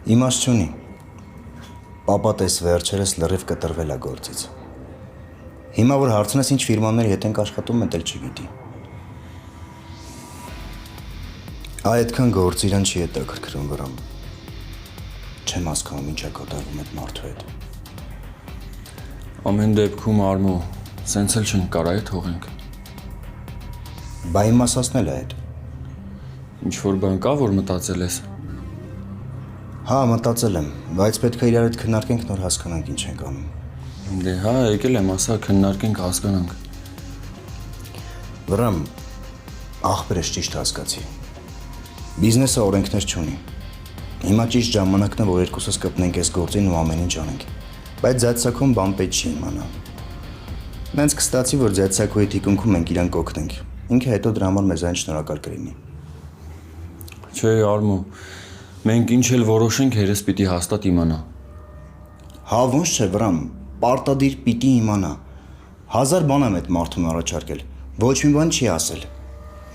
Իմաստ չունի։ Պապատ էս վերջերս լրիվ կտրվել է գործից։ Հիմա որ հարցնես ինչ ֆիրմաների հետ ենք աշխատում, էլ չգիտի։ Այդքան գործ իրան չի հետաքրքրում վրամ։ Չեմ հասկանում ինչ է կատարվում այդ մարդու հետ։ Ամեն դեպքում Արմո, սենց էլ չենք կարա թողենք։ Բա իմ ասածն էլ է այդ։ Ինչ-որ բան կա, որ մտածել ես։ Հա, մտածել եմ, բայց պետք է իրար հետ քննարկենք, նոր հասկանանք ինչ ենք անում։ Դե հա, եկել եմ ասա քննարկենք, հասկանանք։ Վրամ, ախպերս ճիշտ հասկացի։ Բիզնեսը օրենքներ չունի։ Հիմա ճիշտ ժամանակն է, որ երկուսս կպնենք այս գործին ու ամեն ինչ անենք։ Բայց ձայցակում բան պետք չի իմանա։ Նենց կստացի, որ ձայցակոյի թիկունքում մենք իրան կօգնենք։ Ինքը հետո դրա համար մեզ այն շնորհակալ կլինի։ Չէ, Արմո, մենք ինչ էլ որոշենք, հերս պիտի հաստատ իմանա։ Հա, ոնց չէ, վրամ, պարտադիր պիտի իմանա։ 1000 բան եմ այդ մարդուն առաջարկել, ոչ մի բան չի ասել։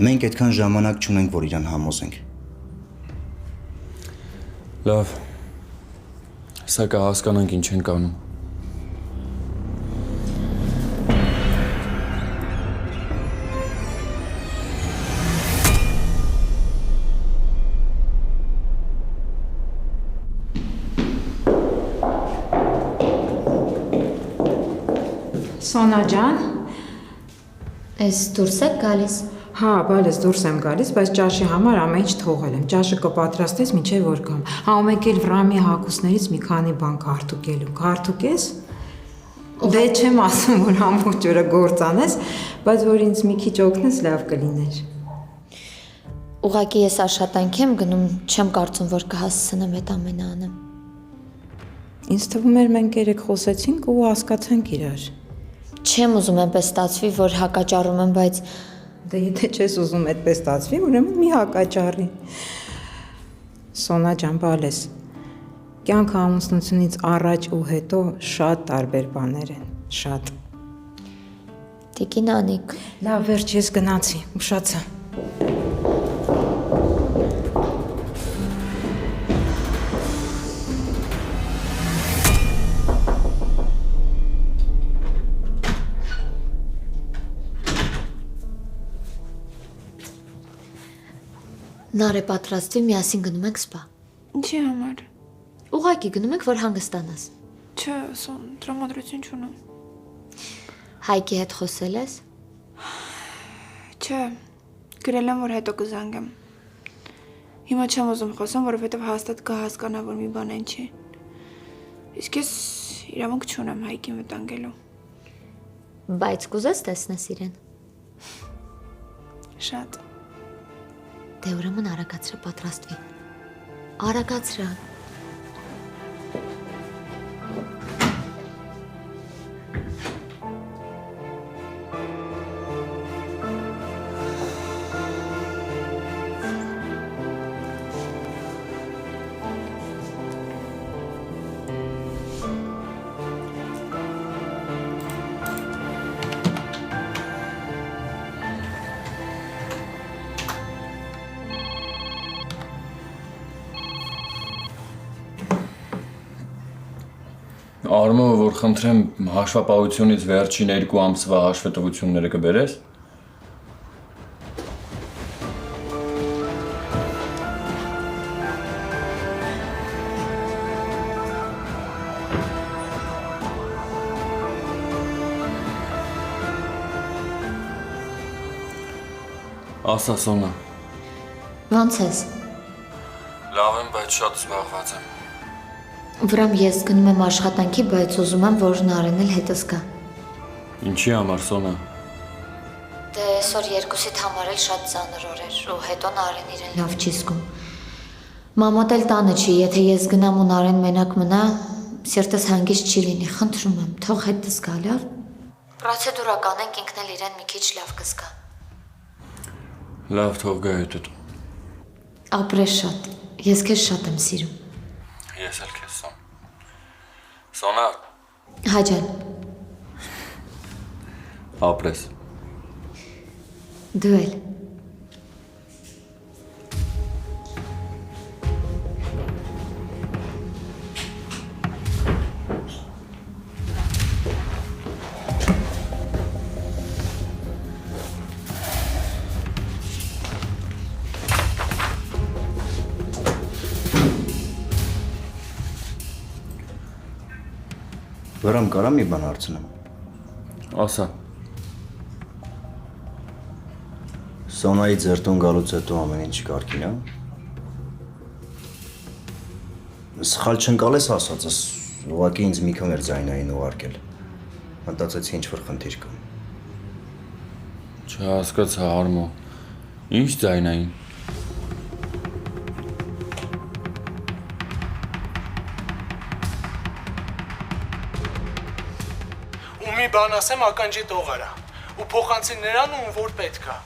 Մենք այդքան ժամանակ չունենք, որ իրան համոզենք։ Լավ, սա կհասկանանք ինչ ենք անում։ Սոնա ջան, Ես դուրս եք գալիս։ հա, բալես դուրս եմ գալիս, բայց ճաշի համար ամեն ինչ թողել եմ։ Ճաշը կպատրաստես մինչև որ գամ։ Հա, ու մեկ էլ Վրամի հագուստներից մի քանի բան քարտուկելու։ Քարտուկես։ Դե չեմ ասում, որ ամբողջ օրը գործ անես, բայց որ ինձ մի քիչ օգնես, լավ կլիներ։ Ուղղակի ես աշխատանք եմ գնում, չեմ կարծում, որ կհասցնեմ այդ ամենը անեմ։ Ինձ թվում էր մենք երեք խոսեցինք ու հասկացանք իրար։ Չեմ ուզում այնպես ստացվի, որ հակաճառում եմ, բայց Դե եթե չես ուզում այդպես ստացվի, ուրեմն մի հակաճառի։ Սոնա ջան, բալես։ Կյանքը ամուսնությունից առաջ ու հետո շատ տարբեր բաներ են, շատ։ Տիկին Անիկ, Լավ, վերջ ես գնացի, ուշացա։ նար է պատրաստվի, միասին գնում ենք սպա։ Ինչի համար։ Ուղղակի գնում ենք, որ հանգստանաս։ Չէ, Սոն, տրամադրություն չունեմ։ Հայկի հետ խոսել ես։ Չէ, գրել եմ, որ հետո կզանգեմ։ Հիմա չեմ ուզում խոսեմ, որովհետև հաստատ կհասկանա, որ մի բան են չի։ Իսկ ես իրավունք չունեմ Հայկին վտանգելու։ Բայց կուզես տեսնես իրեն։ Շատ։ Դե ուրեմն արագացրը պատրաստվի։ Արագացրը։ Արմո, որ խնդրեմ հաշվապահությունից վերջին 2 ամսվա հաշվետվությունները կբերես։ Ասա Սոնա։ Ոնց ես։ Լավ եմ, բայց շատ զբաղված եմ։ Վրամ ես գնում եմ աշխատանքի, բայց ուզում եմ, որ Նարեն էլ հետս գա։ Ինչի համար Սոնա։ Դե այսօր երկուսիդ համար էլ շատ ծանր օր էր, ու հետո Նարեն իրեն լավ չի զգում։ Մամոտ էլ տանը չի, եթե ես գնամ ու Նարեն մենակ մնա, սիրտս հանգիստ չի լինի, խնդրում եմ, թող հետս գա, լավ։ Պրոցեդուրական ենք, ինքն էլ իրեն մի քիչ լավ կզգա։ Լավ, թող գա հետդ։ Ապրես շատ, ես քեզ շատ եմ սիրում։ Ես էլ քեզ Սոն։ Սոնա։ Հա ջան։ Ապրես։ Դու էլ։ Վրամ կարա մի բան հարցնեմ։ Ասա։ Սոնայի ձերտուն գալուց հետո ամեն ինչ կարգին է։ Սխալ չընկալես ասածս, ուղղակի ինձ մի քան էր ձայնային ուղարկել։ Մտածեցի ինչ-որ խնդիր կա։ Չհասկացա Արմո։ Ինչ ձայնային։ Ու մի բան ասեմ ականջի տողարա ու փոխանցի նրան ում որ պետքա։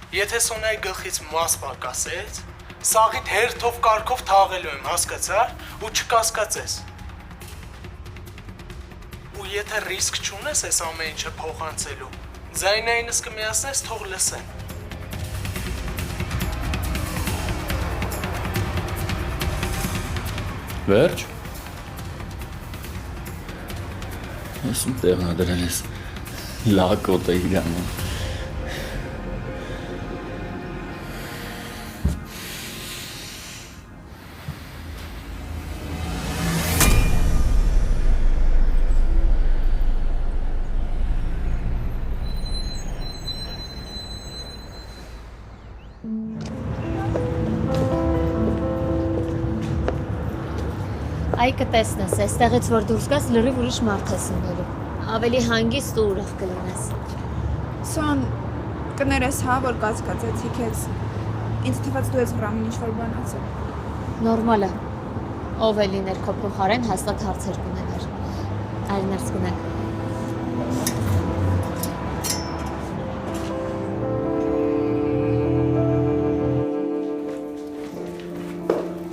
Եթե Սոնայի գլխից մաս պակասեց, սաղիդ հերթով կարգով թաղելու եմ, հասկացար, ու չկասկածես։ Ու եթե ռիսկ չունես այս ամեն ինչը փոխանցելու, ձայնայինս կմիացնես, թող լսեն։ Վերջ։ Ես ում տեղն ադրել ես լակոտ է իրանում։ Այ կտեսնես, այստեղից որ դուրս գաս լրիվ ուրիշ մարդ ես լինելու։ Ավելի հանգիստ ու ուրախ կլինես։ Սոն, կներես հա, որ կասկածեցի քեզ։ Ինձ թվաց դու ես Վրամին ինչ-որ բան ասել։ Նորմալ է։ Ով է լիներ քո փոխարեն հաստատ հարցեր կունենար։ Այլ ներս գնանք։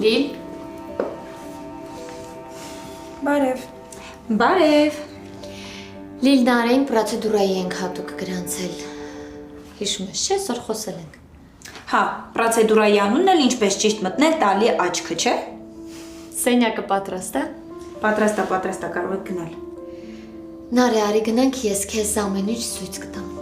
Լիլ։ Բարև։ Բարև։ Լիլ Նարեին պրոցեդուրայի ենք հատուկ գրանցել։ Հիշում ես, չէ՞, սոր խոսել ենք։ Հա, պրոցեդուրայի անունն էլ ինչպես ճիշտ մտնել տալի աչքը, չէ՞։ Սենյակը պատրաստ է։ Պատրաստա, կարող եք գնալ։ Նարե, արի գնանք, ես քեզ ամեն ինչ ցույց կտամ։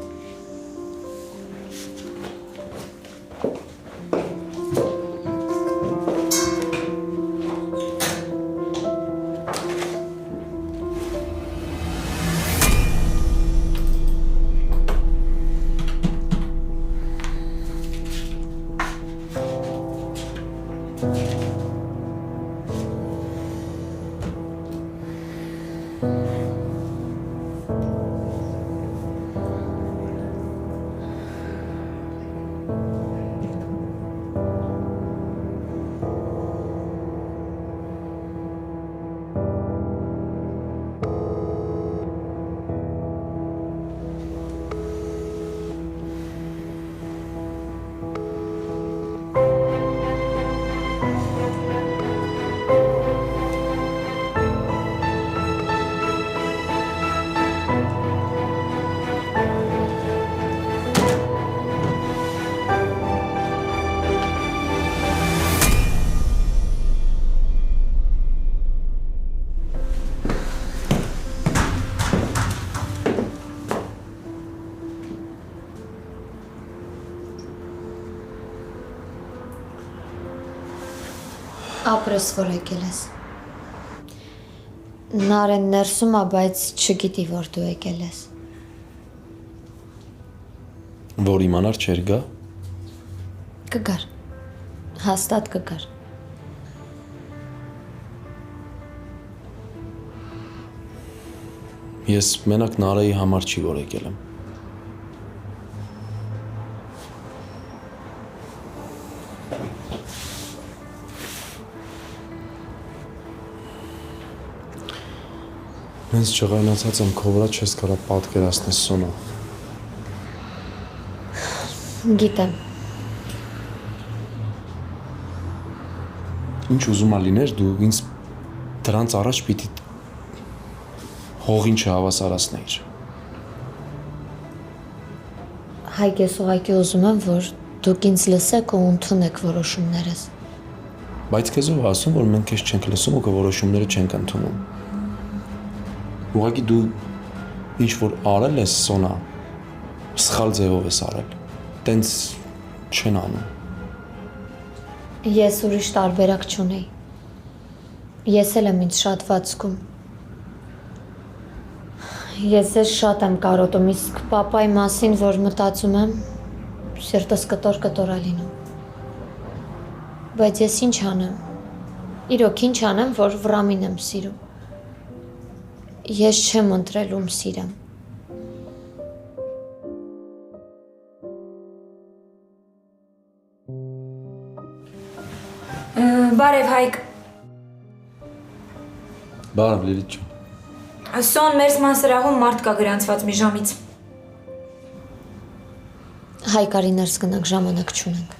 Ապրես, որ եկել ես։ Նարեն ներսում է, բայց չգիտի, որ դու եկել ես։ Որ իմանար չեր գա։ Կգար։ Հաստատ կգար։ Ես մենակ Նարեի համար չի որ եկել եմ։ Հենց չղայնացած եմ քո վրա չես կարա պատկերացնես Սոնա։ Գիտեմ։ Ինչ ուզում ա լիներ դու ինձ դրանց առաջ պիտի հողին չհավասարացնեիր։ Հայկ ես ուղղակի ուզում եմ, որ դուք ինձ լսեք ու ընդունեք որոշումներս։ Բայց քեզ ով ասում, որ մենք քեզ չենք լսում ու քո որոշումները չենք ընդունում։ Ուղղակի դու ինչ որ արել ես Սոնա, սխալ ձևով ես արել։ Տենց չեն անում։ Ես ուրիշ տարբերակ չունեի։ Ես էլ եմ ինձ շատ ված զգում։ Ես ձեզ շատ եմ կարոտում, իսկ պապայի մասին, որ մտածում եմ, սիրտս կտոր-կտոր է լինում։ Բայց ես ինչ անեմ։ Իրոք ինչ անեմ, որ Վրամին եմ սիրում։ Ես չեմ ընտրել ում սիրեմ։ Բարև Հայկ։ Բարև Լիլիթ ջան։ Սոն մեր սրահում մարդ կա գրանցված մի ժամից։ Հայկարի ներս գնանք, ժամանակ չունենք։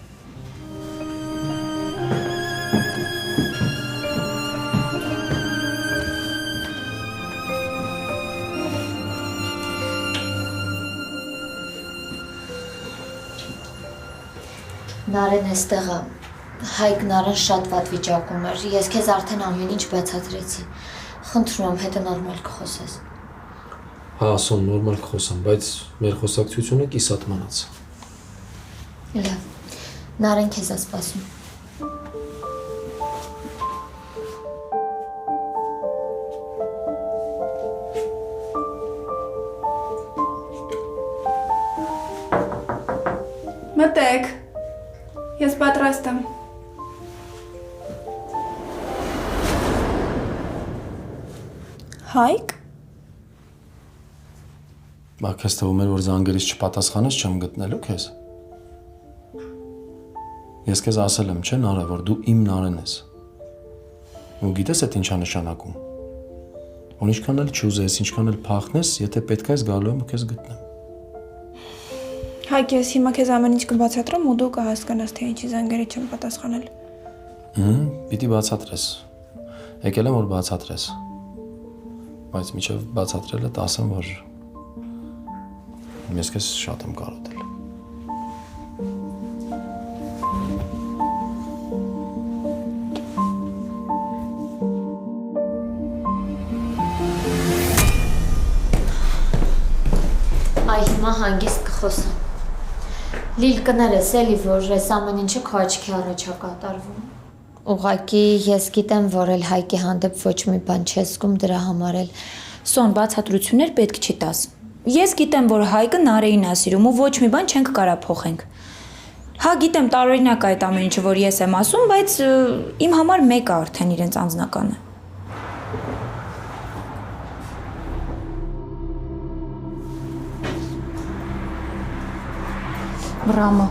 Նարեն էստեղ է։ Հայկ Նարեն շատ վատ վիճակում էր։ Ես քեզ արդեն ամեն ինչ բացատրեցի։ Խնդրում եմ հետո նորմալ կխոսես։ Հա, Սոն, նորմալ կխոսեմ, բայց մեր խոսակցությունը կիսատ մնաց։ Լավ, Նարեն քեզ է սպասում։ Մտեք։ Ես պատրաստ եմ։ Հայկ։ Բա քեզ թվում էր, որ զանգերից չպատասխանես, չեմ գտնելու քեզ։ Ես քեզ ասել եմ, չէ՞ Նարը, որ դու իմ Նարեն ես։ Ու գիտես այդ ինչա նշանակում։ Որ ինչքան էլ չուզես, ինչքան էլ փախնես, եթե պետք է ես գալու եմ ու քեզ գտնեմ։ Հայկ, ես հիմա քեզ ամեն ինչ կբացատրեմ ու դու կհասկանաս, թե ինչի զանգերի չեմ պատասխանել։ Պիտի բացատրես։ Եկել եմ որ բացատրես։ Բայց միջև բացատրելը ասեմ, որ ես քեզ շատ եմ կարոտել։ Այ հիմա հանգիստ կխոսեմ։ Լիլ կներես էլի, որ այս ամեն ինչը քո աչքի առաջ է կատարվում։ Ուղղակի ես գիտեմ, որ էլ Հայկի հանդեպ ոչ մի բան չես զգում, դրա համար էլ Սոն, բացատրություններ պետք չի տաս։ Ես գիտեմ, որ Հայկը Նարեին է սիրում ու ոչ մի բան չենք կարա փոխենք։ Հա, գիտեմ, տարօրինակ է այդ ամեն ինչը, որ ես եմ ասում, բայց իմ համար մեկ է արդեն իրենց անձնականը։ Բրամո։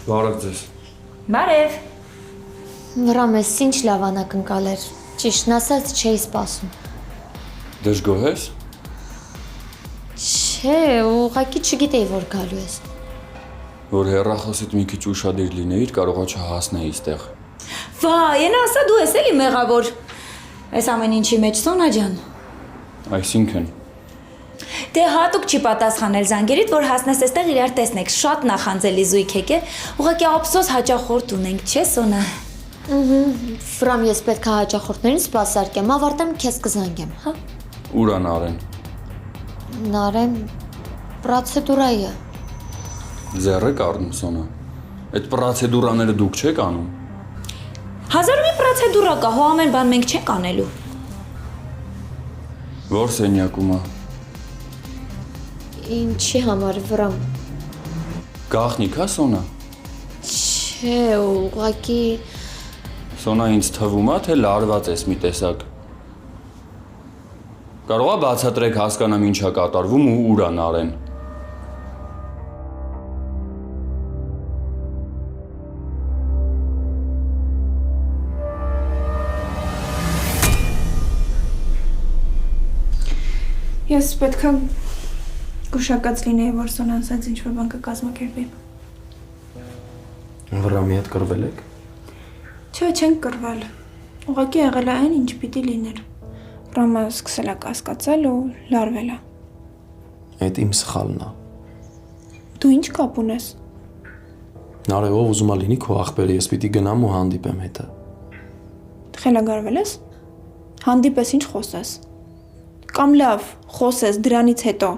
Բարև ձեզ։ Բարև։ Վրամ ես ինչ լավ անակնկալ էր, ճիշտն ասած չէի սպասում։ Դժգոհ ես։ Չէ, ուղղակի չգիտեի, որ գալու ես։ Որ հեռախոսիդ մի քիչ ուշադիր լինեիր, կարողա չհասնեի այստեղ։ Վայ, ենա ասա դու ես էլի մեղավոր։ Այս ամեն ինչի մեջ Սոնա ջան։ Այսինքն Դե հատուկ չի պատասխանել զանգերիդ, որ հասնես այստեղ իրար տեսնեք, շատ նախանձելի զույգ եք է, ուղղակի ափսոս հաճախորդ ունենք, չէ Սոնա։ Վրամ ես պետք է հաճախորդներին սպասարկեմ, ավարտեմ քեզ կզանգեմ, հա։ ուր ան արեն։ Նարեն պրոցեդուրայի է։ Ձեռը կառնում Սոնա։ Այդ պրոցեդուրաները դուք չեք անում։ Հազար մի պրոցեդուրա կա, հո ամեն բան մենք չենք անելու։ Որ սենյակում է։ Ինչի համար Վրամ։ Գաղտնիք է Սոնա։ Չէ, ուղղակի Սոնա ինձ թվում է, թե լարված ես մի տեսակ։ Կարողա բացատրեք հասկանամ ինչա կատարվում ու ուր ան արեն։ Ես պետք է գուշակած լինեի, որ Սոնան ասած ինչ-որ բան կկազմակերպի։ Վրամի հետ կռվել եք։ Չէ, չենք կռվել։ Ուղղակի եղել է այն, ինչ պիտի լիներ։ Ռոմը սկսել է կասկածել ու լարվել է։ Այդ իմ սխալն է։ Դու ինչ կապ ունես։ Նարեով ուզում է լինի քո աղբերը, ես պիտի գնամ ու հանդիպեմ հետը։ Խելագարվել ես։ Հանդիպես ինչ խոսես։ Կամ լավ, խոսես դրանից հետո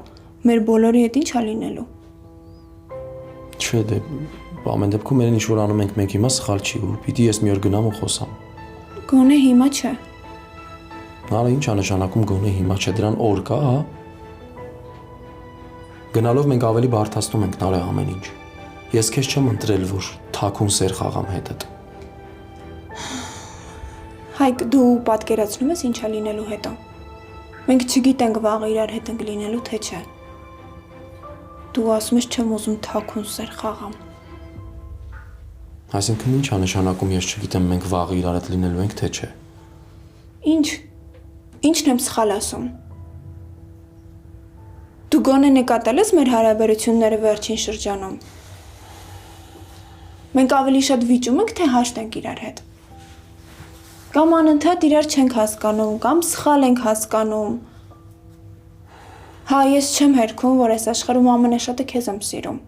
մեր բոլորի հետ ինչ է լինելու։ Չէ, դե Ամեն դեպքում մերեն ինչ որ անում ենք մենք հիմա սխալ չի ու պիտի ես մի օր գնամ ու խոսամ։ Գոնե հիմա չէ։ Նարը ինչ է նշանակում գոնե հիմա չէ, դրան օր կա, հա։ Գնալով մենք ավելի բարդացնում ենք Նարե ամեն ինչ։ Ես քեզ չեմ ընտրել, որ թաքուն սեր խաղամ հետդ։ Հայկ, դու պատկերացնում ես ինչա լինելու հետո։ Մենք չգիտենք վաղը իրար հետ ենք լինելու, թե չէ։ Դու ասում ես չեմ ուզում թաքուն սեր խաղամ։ Այսինքն ինչ է նշանակում ես չգիտեմ մենք վաղը իրար հետ լինելու ենք, թե չէ։ Ինչն եմ սխալ ասում։ Դու գոնե նկատել ես մեր հարաբերությունները վերջին շրջանում։ Մենք ավելի շատ վիճում ենք, թե հաշտ ենք իրար հետ։ Կամ անընդհատ իրար չենք հասկանում, կամ սխալ ենք հասկանում։ Հա, ես չեմ հերքում, որ այս աշխարհում ամենաշատը քեզ եմ սիրում։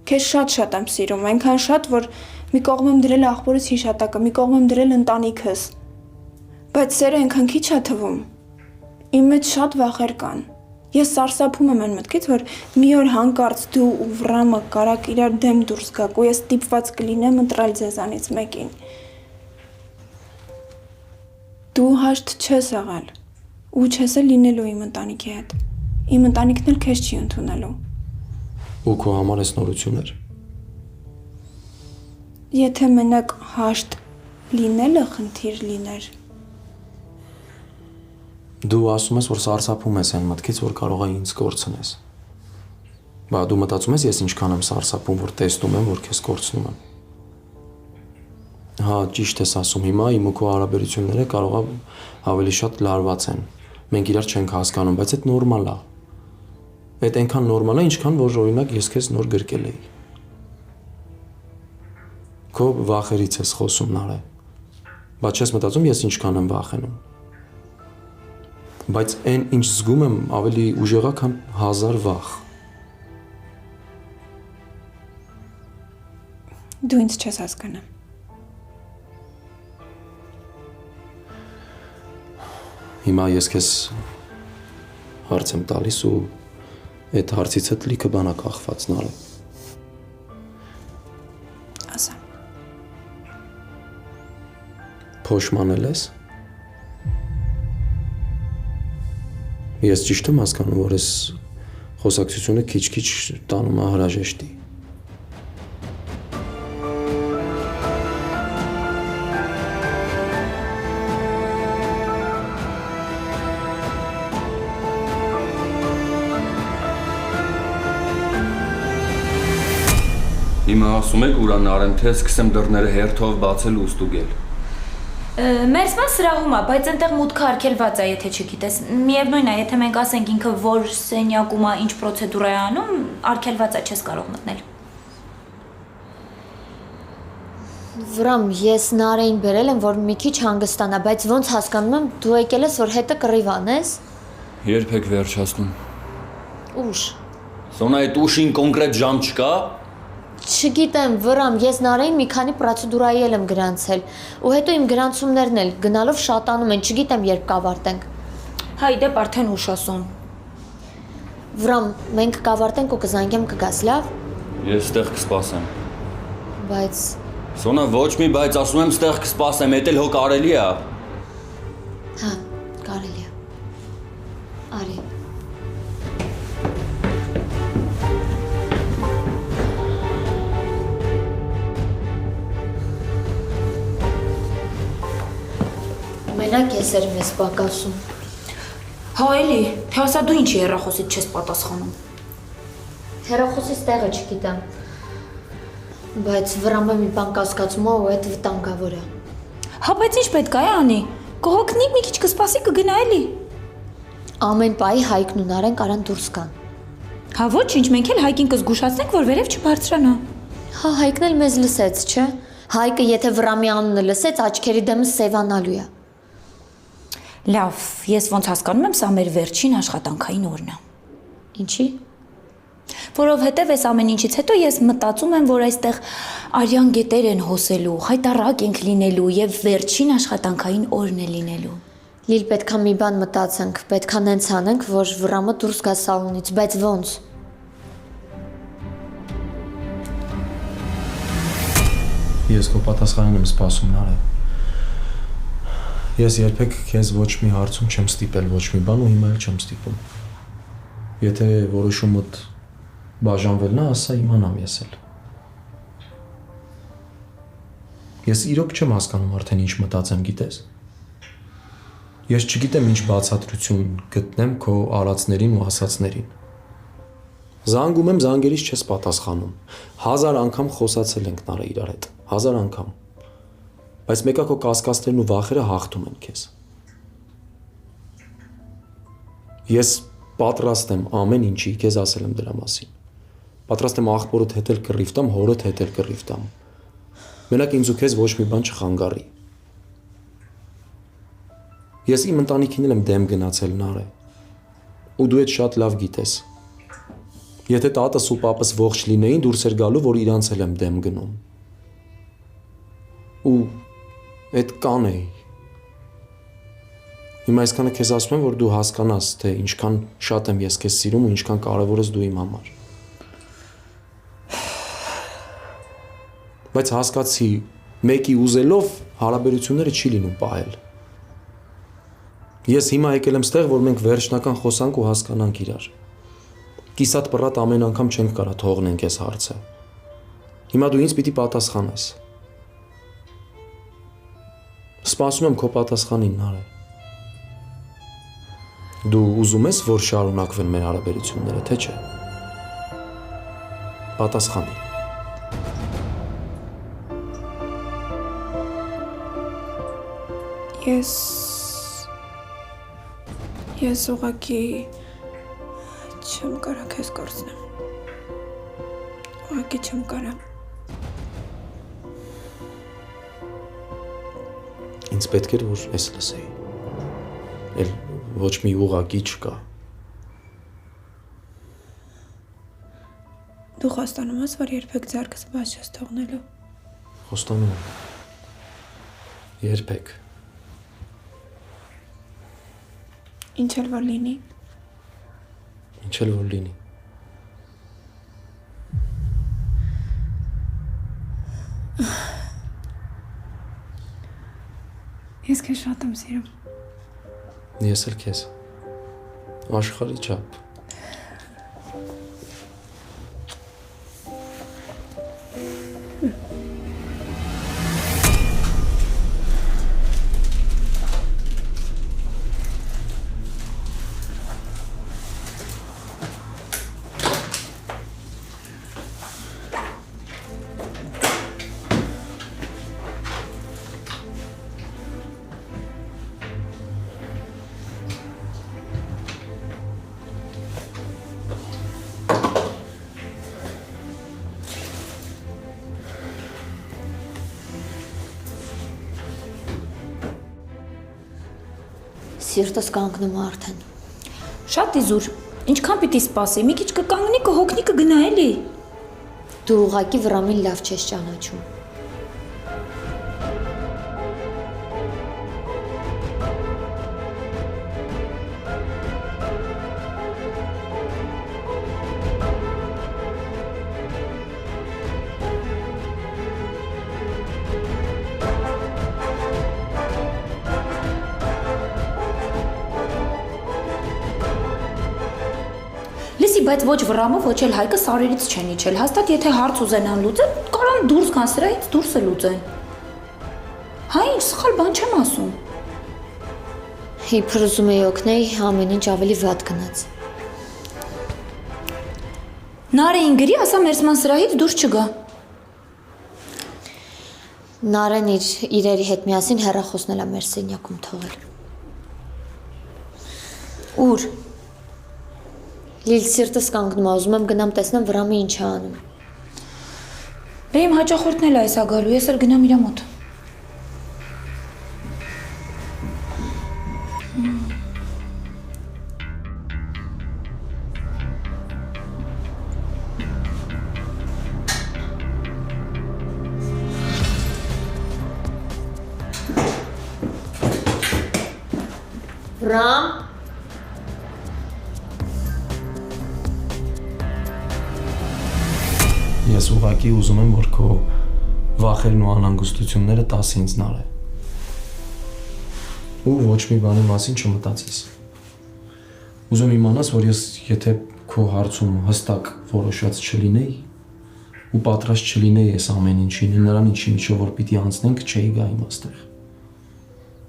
Քեզ շատ եմ սիրում, այնքան շատ, որ մի կողմ եմ դրել աղբորս հիշատակը, մի կողմ եմ դրել ընտանիքս։ Բայց սերը այնքան քիչ է թվում։ Իմ մեջ շատ վախեր կան։ Ես սարսափում եմ այն մտքից, որ մի օր հանկարծ դու ու Վրամը կարաք իրար դեմ դուրս գաք ու ես ստիպված կլինեմ ընտրել ձեզանից մեկին։ Դու հաշտ չես աղալ ու չես էլ լինելու իմ ընտանիքի հետ։ Իմ ընտանիքն էլ քեզ չի ընդունելու։ Ու քո համար էս նորություններ։ Եթե մենակ հաշտ լինելը խնդիր լիներ։ Դու ասում ես, որ սարսափում ես այն մտքից, որ կարող է ինձ կորցնես։ Բա դու մտածում ես ես ինչքան եմ սարսափում, որ տեսնում եմ, որ քեզ կորցնում եմ։ Հա, ճիշտ ես ասում, հիմա իմ ու քո հարաբերությունները կարող է ավելի շատ լարված են։ Մենք իրար չենք հասկանում, բայց այդ նորմալ է։ Այդ այնքան նորմալ է, ինչքան որ օրինակ ես քեզ նոր գրկել էի։ Քո վախերից ես խոսում, Նարե։ Բայց չես մտածում ես ինչքան եմ վախենում։ Բայց այն ինչ զգում եմ ավելի ուժեղա, քան 1000 վախ։ Դու ինձ չես հասկանում։ Հիմա ես քեզ հարց եմ տալիս ու այդ հարցից հետ լիքը բան է կախված, Նարե։ Ասա։ Փոշմանել ես։ Ես ճիշտ եմ հասկանում, որ այս խոսակցությունը քիչ-քիչ տանում է հրաժեշտի։ Հիմա ասում եք ուրան արեմ, թե սկսեմ դռները հերթով բացել ու ստուգել։ Մեր սման սրահում է, բայց այնտեղ մուտքը արգելված է, եթե չգիտես։ Միևնույն է, եթե մենք ասենք ինքը որ սենյակում է, ինչ պրոցեդուրա է անում, արգելված է, չես կարող մտնել։ Վրամ, ես Նարեին բերել եմ, որ մի քիչ հանգստանա, բայց ոնց հասկանում եմ, դու եկել ես, որ հետը կռիվ անես։ Երբ եք վերջացնում։ Ուշ։ Սոնա, այդ ուշին կոնկրետ ժամ չկա։ Չգիտեմ, Վրամ, ես Նարեին մի քանի պրոցեդուրայի եմ գրանցել, ու հետո իմ գրանցումներն էլ գնալով շատանում են, չգիտեմ երբ կավարտենք։ Հա, իդեպ արդեն ուշ ասում։ Վրամ, մենք կավարտենք ու կզանգեմ կգաս, լավ։ Ես ստեղ կսպասեմ։ Բայց Սոնա, ոչ մի բայց ասում եմ ստեղ կսպասեմ, էդ էլ հո կարելի է։ հա, կարելի է։ Արի։ Մենակ ես էր մեզ պակասում։ Հա, էլի, թե ասա դու ինչի հեռախոսից չես պատասխանում։ Հեռախոսից տեղը չգիտեմ։ Բայց Վրամը մի բան կասկածում է ու այդ վտանգավոր է։ Հա, բայց ինչ պետք է անի։ Կհոգնի, մի քիչ կսպասի, կգնա էլի։ Ամեն պահի Հայկն ու Նարեն կարան դուրս գան։ Հա, ոչինչ, մենք էլ Հայկին կզգուշացնենք, որ վերև չբարձրանա։ Հա, Հայկն էլ մեզ լսեց, չէ։ Հայկը եթե Վրամի անունը լսեց, աչքերի դեմը սևանալու է։ Լավ, ես ոնց հասկանում եմ, սա մեր վերջին աշխատանքային օրն է։ Ինչի։ Որովհետև այս ամեն ինչից հետո ես մտածում եմ, որ այստեղ արյան գետեր են հոսելու, հայտարակ ենք լինելու եւ վերջին աշխատանքային օրն է լինելու։ Լիլ պետքա մի բան մտածենք, պետքա նենց անենք, որ Վրամը դուրս գա սալոնից, բայց ոնց։ Ես քո պատասխանին եմ սպասում Նարե։ Ես երբեք քեզ ոչ մի հարցում չեմ ստիպել ոչ մի բան ու հիմա էլ չեմ ստիպում։ Եթե որոշումդ բաժանվելն է, ասա իմանամ ես էլ։ Ես իրոք չեմ հասկանում արդեն ինչ մտածեմ, գիտես։ Ես չգիտեմ ինչ բացատրություն գտնեմ քո արածներին ու ասածներին։ Զանգում եմ, զանգերից չես պատասխանում։ 1000 անգամ խոսացել ենք Նարե իրար հետ, 1000 անգամ։ Բայց մեկա քո կասկածներն ու վախերը հաղթում են քեզ։ Ես պատրաստ եմ ամեն ինչի քեզ ասել եմ դրա մասին։ Պատրաստ եմ աղբորդ հետ էլ կռիվ տամ, հորդ հետ էլ կռիվ տամ։ Մենակ ինձ ու քեզ ոչ մի բան չխանգարի։ Ես իմ ընտանիքին էլ եմ դեմ գնացել Նարե։ Ու դու այդ շատ լավ գիտես։ Եթե տատս ու պապս ողջ լինեին, դուրս էր գալու, որ իրանց էլ եմ դեմ գնում։ Ու այդ կանե։ Հիմա այսքանը քեզ ասում եմ, որ դու հասկանաս, թե ինչքան շատ եմ ես քեզ սիրում ու ինչքան կարևոր ես դու իմ համար։ Բայց հասկացի, մեկի ուզելով հարաբերությունները չի լինում պահել։ Ես հիմա եկել եմ ստեղ, որ մենք վերջնական խոսանք ու հասկանանք իրար։ Կիսատ պռատ ամեն անգամ չենք կարա թողնենք այս հարցը։ Հիմա դու ինձ պիտի պատասխանես։ Սպասում եմ քո պատասխանին Նարե։ Դու ուզում ես, որ շարունակվեն մեր հարաբերությունները, թե չէ։ Պատասխանի։ Ես ուղղակի չեմ կարա քեզ կորցնեմ։ Ուղղակի չեմ կարա։ Ինձ պետք էր, որ ես լսեի։ Էլ ոչ մի ուղղակի չկա։ Դու խոստանում ես, որ երբեք ձեռքս բաց չես թողնելու։ Խոստանում եմ։ Երբեք։ Ինչ էլ որ լինի։ Ինչ էլ որ լինի։ Ես քեզ շատ եմ սիրում։ Ես էլ քեզ։ Աշխարհի չափ։ Սիրտս կանգնում է արդեն։ Շատ իզուր։ Ինչքան պիտի սպասի։ Մի քիչ կկանգնի, կհոգնի, կգնա էլի։ Դու ուղղակի Վրամին լավ չես ճանաչում։ Լիսի, բայց ոչ Վրամը, ոչ էլ Հայկը սարերից չեն իջել։ Հաստատ եթե հարց ուզենան լուծել, կարան դուրս գան սրահից, դուրս է լուծեն։ Հա, ինչ սխալ բան չեմ ասում։ Իբր ուզում էի օգնել, ամեն ինչ ավելի վատ գնաց։ Նարեին գրի, ասա Մերսման սրահից դուրս չգա։ Նարեն իր իրերի հետ միասին հեռախոսն էլ է մեր սենյակում թողել։ Ուր։ Լիլ սիրտս կանգնում է, ուզում եմ գնամ տեսնեմ Վրամը ինչ է անում։ Դե իմ հաճախորդն էլ այս է գալու, ես էլ գնամ իրա մոտ։ Վրամ։ Ես ուղղակի ուզում եմ, որ քո Վախերն ու անհանգստությունները տաս ինձ նարե։ Ու ոչ մի բանի մասին չմտածես։ Ուզում իմանաս, որ ես եթե քո հարցում հստակ որոշած չլինեի ու պատրաստ չլինեի այս ամեն ինչին, նրան ինչի միջով որ պիտի անցնենք, չէի գա իմ այստեղ։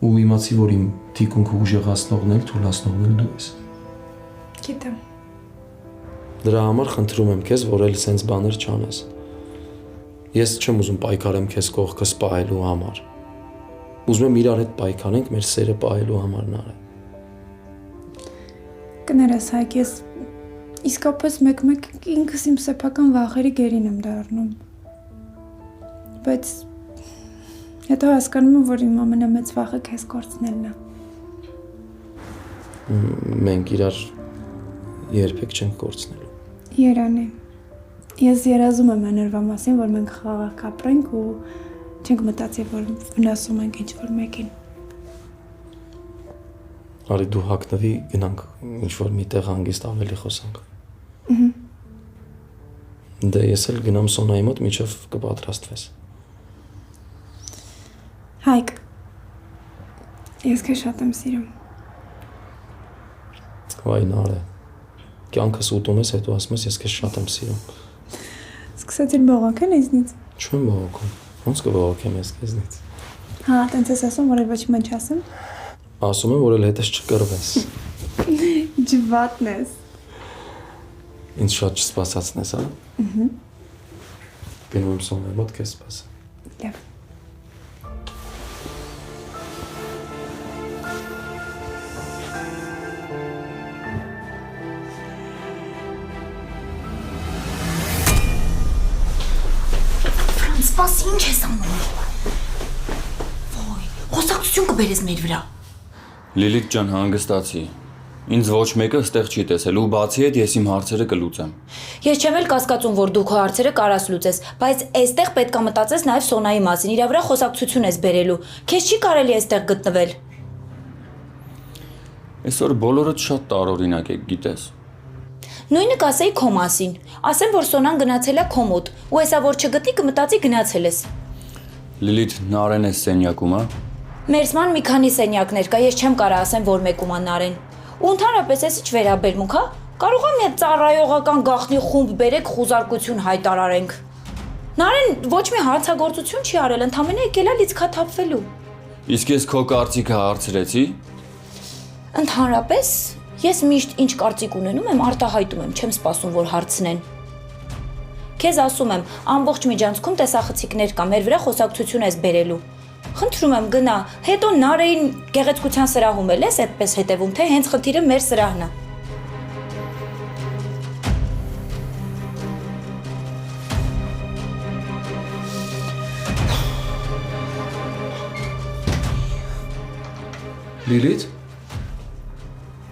Ու իմացի, որ իմ թիկունքը ուժեղացնողն էլ թուլացնողն էլ դու ես։ Գիտեմ։ Դրա համար խնդրում եմ քեզ, որ էլ սենց բաներ չանես։ Ես չեմ ուզում պայքարեմ քեզ կողքս պահելու համար։ Ուզում եմ իրար հետ պայքարենք մեր սերը պահելու համար նարե։ Կներես Հայկ, ես իսկապես մեկ-մեկ ինքս իմ սեփական վախերի գերին եմ դառնում։ Բայց հետո հասկանում եմ, որ իմ ամենամեծ վախը քեզ կորցնելն է։ Մենք իրար երբեք չենք կորցնելու։ Երանի։ Ես երազում եմ այն օրվա մասին, որ մենք խաղաղ կապրենք ու չենք մտածի, որ վնասում ենք ինչ-որ մեկին։ Արի դու հագնվի, գնանք ինչ-որ մի տեղ հանգիստ ավելի խոսանք։ Դե ես էլ գնամ Սոնայի մոտ, մինչև կպատրաստվես։ Հայկ, ես քեզ շատ եմ սիրում։ Վայ նարե, կյանքս ուտում ես, հետո ասում ես, ես քեզ շատ եմ սիրում։ Սկսեցիր բողոքել ինձնից։ Չեմ բողոքում, ոնց կբողոքեմ ես քեզնից։ Հա, տենց ես ասում, որ էլ ոչ մի չասեմ։ Ասում եմ, որ էլ հետս չկռվես։ Ջվատն ես։ Ինձ շատ չսպասացնես, հա։ Գնում եմ Սոնայի մոտ քեզ սպասեմ։ Լավ։ Սպասի, ինչ ես անում։ Ոյ, խոսակցություն կբերես մեր վրա։ Լիլիթ ջան, հանգստացի։ Ինձ ոչ մեկը ստեղ չի տեսել ու բացի այդ ես իմ հարցերը կլուծեմ։ Ես չեմ էլ կասկածում, որ դու քո հարցերը կարաս լուծես, բայց այստեղ պետք է մտածես նաև Սոնայի մասին, իր վրա խոսակցություն ես բերելու։ Քեզ չի կարելի այստեղ գտնվել։ Այսօր բոլորդ շատ տարօրինակ եք, գիտես։ Նույնը կասեի քո մասին։ Ասեմ, որ Սոնան գնացել է քո մոտ, ու հեսա որ չգտնի կմտածի գնացել ես։ Լիլիթ, Նարեն է սենյակում, հա։ Մերսման մի քանի սենյակներ կա, ես չեմ կարող ասեմ, որ մեկում է Նարեն։ Ու ընդհանրապես էս ինչ վերաբերմունք, հա։ Կարող է մի ծառայողական գաղտնի խումբ բերեք, խուզարկություն հայտարարենք։ Նարեն ոչ մի հանցագործություն չի արել, ընդամենը եկել է լիցքաթափվելու։ Իսկ ես քո կարծիքը հարցրեցի։ Ընդհանրապես ես միշտ ինչ կարծիք ունենում եմ, արտահայտում եմ, չեմ սպասում, որ հարցնեն։ Քեզ ասում եմ, ամբողջ միջանցքում տեսախցիկներ կա, մեր վրա խոսակցություն ես բերելու։ Խնդրում եմ գնա, հետո Նարեին գեղեցկության սրահում էլ ես այդպես հետևում, թե հենց խնդիրը մեր սրահն է։ Լիլիթ,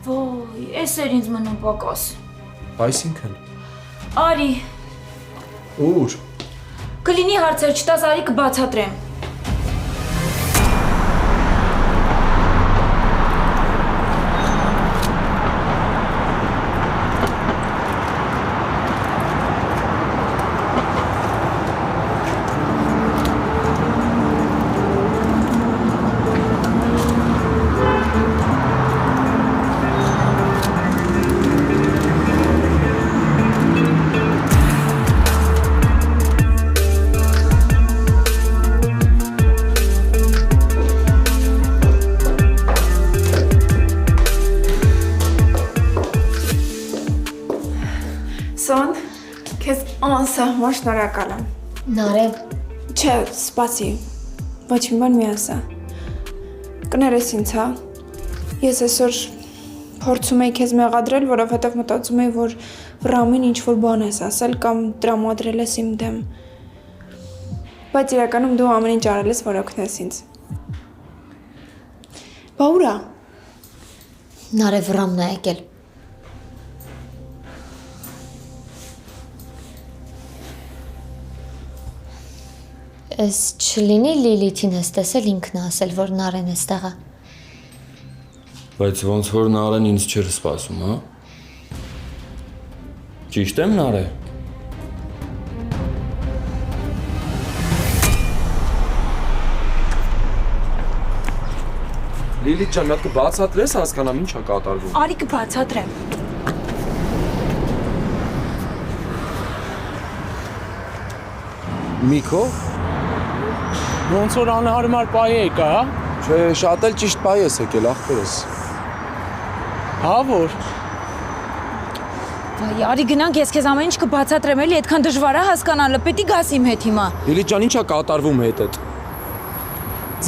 Ոյ, էս էր ինձ մնում պակաս։ այսինքն Արի, ուր։ կլինի հարցեր չտաս, արի կբացատրեմ։ Սոն, քեզ անսահման շնորհակալ եմ։ Նարե, Չէ, սպասի։ Ոչ մի բան մի ասա։ Կներես ինձ, հա։ Ես այսօր փորձում եի քեզ մեղադրել, որովհետև մտածում եի, որ Ռամին ինչ-որ բան ես ասել կամ տրամադրել ես իմ դեմ։ Բայց իրականում դու ամեն ինչ արել ես, որ օգնես ինձ։ Բա ուր է։ Նարե Վրամն է եկել։ Էս չլինի Լիլիթին ես տեսել ինքն է ասել, որ Նարեն էստեղ է։ Բայց ոնց որ Նարեն ինձ չէր սպասում, հա։ Ճիշտ եմ, Նարե։ Լիլիթ ջան, մի հատ կբացատրես հասկանամ ինչ է կատարվում։ Արի կբացատրեմ։ Միքո։ Ոնց որ անհարմար պայ եկա, հա։ Չէ, շատ էլ ճիշտ բայ ես եկել, ախպերս։ Հա որ։ Վայ, արի գնանք, ես քեզ ամեն ինչ կբացատրեմ, էլի այդքան դժվար է հասկանալը, պետք է գաս իմ հետ հիմա։ Լիլիթ ջան, ինչ է կատարվում հետդ։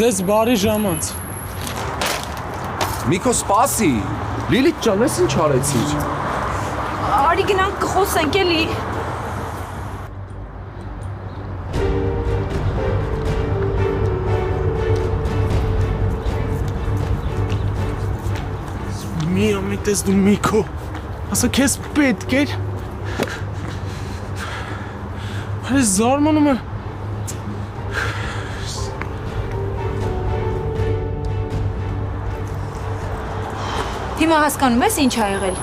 Ձեզ բարի ժամանց։ Միքո, սպասի։ Լիլիթ ջան, ես ինչ արեցիր։ Արի գնանք կխոսենք էլի։ Մի ամիտես դու Միքո։ Ասա քեզ պետք էր։ Այս զարմանում եմ։ Հիմա հասկանում ես ինչ ա եղել։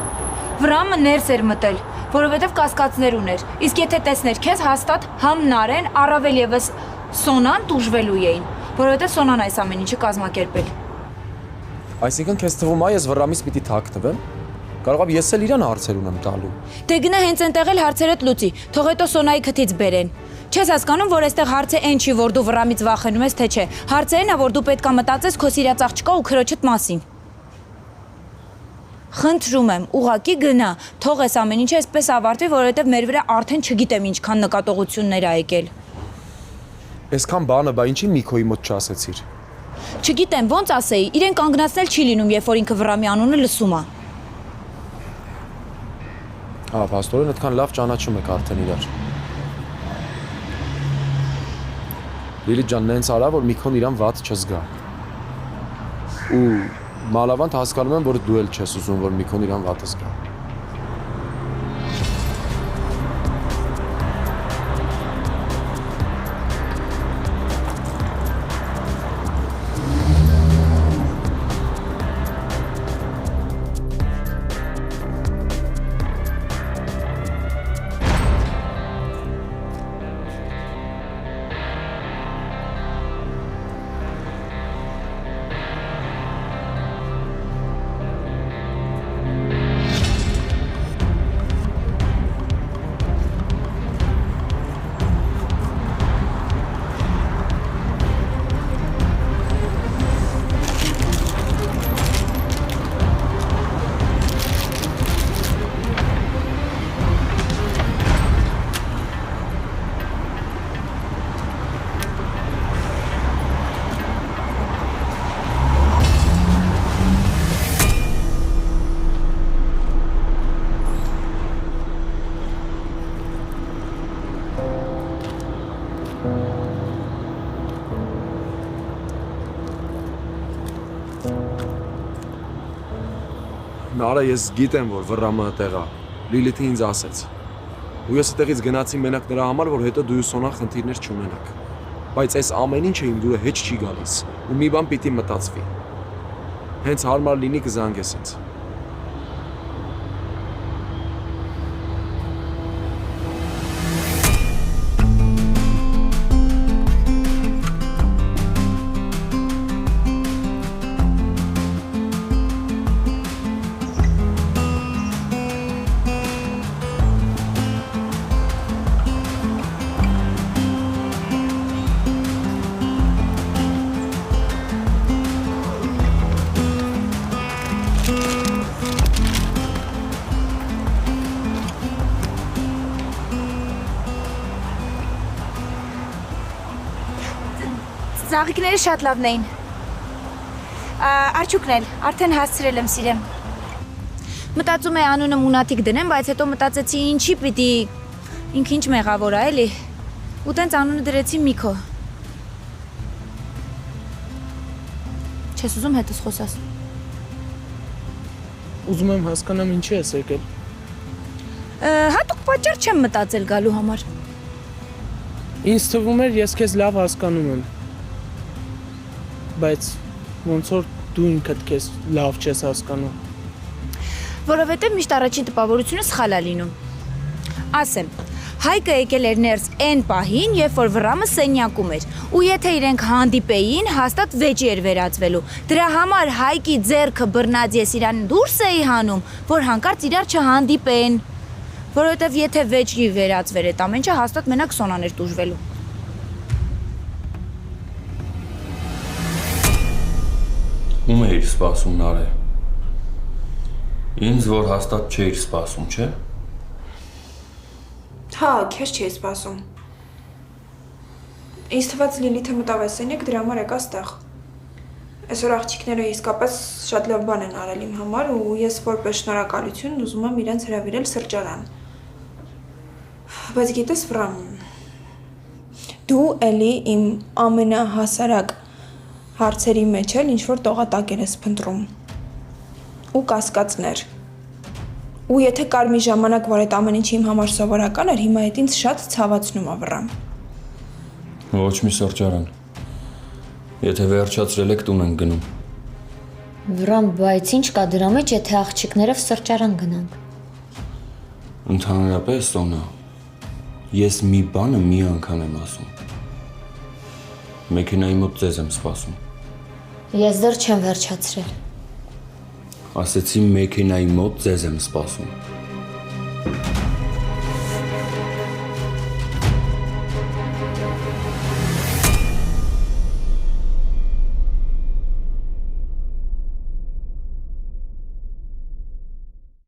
Վրամը ներս էր մտել, որովհետև կասկածներ ուներ։ Իսկ եթե տեսներ քեզ, հաստատ համ Նարեն, առավել եւս Սոնան տուժվելու էին, որովհետև Սոնան այս ամեն ինչը կազմակերպել։ Այսինքն քեզ թվում է ես վրամից պիտի թաքնվեմ։ Կարող եմ ես էլ իրան հարցեր ունեմ տալու։ Դե գնա հենց այնտեղ էլ հարցերդ լուծի, թող հետո Սոնայի քթից բերեն։ Չես հասկանում, որ այստեղ հարցը այն չի, որ դու վրամից վախենում ես, թե չէ։ Հարցը այն է, որ դու պետք է մտածես քո սիրած աղջկա ու քրոջդ մասին։ Խնդրում եմ, ուղակի գնա, թող այս ամեն ինչը այսպես ավարտվի, որովհետև մեր վրա արդեն չգիտեմ ինչքան նկատողություններ ա եկել։ Այսքան բանը, բա ինչի Միքոյի մոտ չասեցիր։ Չգիտեմ, ոնց ասեի, իրեն կանգնացնել չի լինում, երբ որ ինքը Վրամի անունը լսում է։ Հա, պաստորեն այդքան լավ ճանաչում եք արդեն իրար։ Լիլիթ ջան, նենց արա, որ Միքոն իրան վատ չզգա։ Ու մանավանդ հասկանում եմ, որ դու էլ չես ուզում, որ Միքոն իրան վատ զգա։ Նարը ես գիտեմ, որ վռամը այդտեղ է։ Լիլիթը ինձ ասեց։ Ու ես այդտեղից գնացի մենակ նրա համար, որ հետո դու ու Սոնան խնդիրներ չունենաք։ Բայց այս ամեն ինչը իմ դուրը հետ չի գալիս, ու մի բան պիտի մտածվի։ Հենց հարմար լինի կզանգես ինձ։ Ծաղիկները շատ լավն էին։ Արջուկն էլ, արդեն հասցրել եմ սիրեմ։ Մտածում է անունը Մունաթիկ դնեմ, բայց հետո մտածեցի ինչի պիտի ինքը ինչ մեղավոր է, էլի։ Ու տենց անունը դրեցի Միքո։ Չես ուզում հետս խոսաս։ Ուզում եմ հասկանամ ինչի ես եկել։ Հատուկ պատճառ չեմ մտածել գալու համար։ Ինձ թվում էր ես քեզ լավ հասկանում եմ։ Բայց ոնց որ դու ինքդ քեզ լավ չես հասկանում։ Որովհետև միշտ առաջին տպավորությունը սխալ է լինում։ Ասեմ, Հայկը եկել էր ներս այն պահին, երբ որ Վռամը սենյակում էր, ու եթե իրենք հանդիպեին, հաստատ վեճի էր վերածվելու։ Դրա համար Հայկի ձեռքը բռնած ես իրան դուրս էի հանում, որ հանկարծ իրար չհանդիպեն, որովհետև եթե վեճի վերածվեր այդ ամեն ինչը, հաստատ մենակ Սոնան էր տուժվելու։ Ում էիր սպասում Նարէ։ Ինձ որ հաստատ չէիր սպասում, չէ՞։ Հա, քեզ չի սպասում։ Ինձ թվաց Լիլիթը մտավ է սենյակ, դրա համար եկա ստեղ։ Այսօր աղջիկները իսկապես շատ լավ բան են արել իմ համար ու ես որպես շնորհակալություն ուզում եմ իրենց հրավիրել սրճարան։ Բայց գիտես, Վռամ, դու էլի իմ ամենահասարակ հարցերի մեջ էլ ինչ-որ տողատակեր ես փնտրում ու կասկածներ։ Ու եթե կար մի ժամանակ, որ այդ ամեն ինչը իմ համար սովորական էր, հիմա այդ ինձ շատ ցավացնում է, Վռամ։ Ոչ մի սրճարան։ Եթե վերջացրել եք, տուն ենք գնում։ Վռամ, բայց ինչ կա դրա մեջ, եթե աղջիկներով սրճարան գնանք։ Ընդհանրապես, Սոնա, ես մի բանը մի անգամ եմ ասում։ Մեքենայի մոտ ձեզ եմ սպասում։ Ես դեռ չեմ վերջացրել։ Ասեցի մեքենայի մոտ ձեզ եմ սպասում։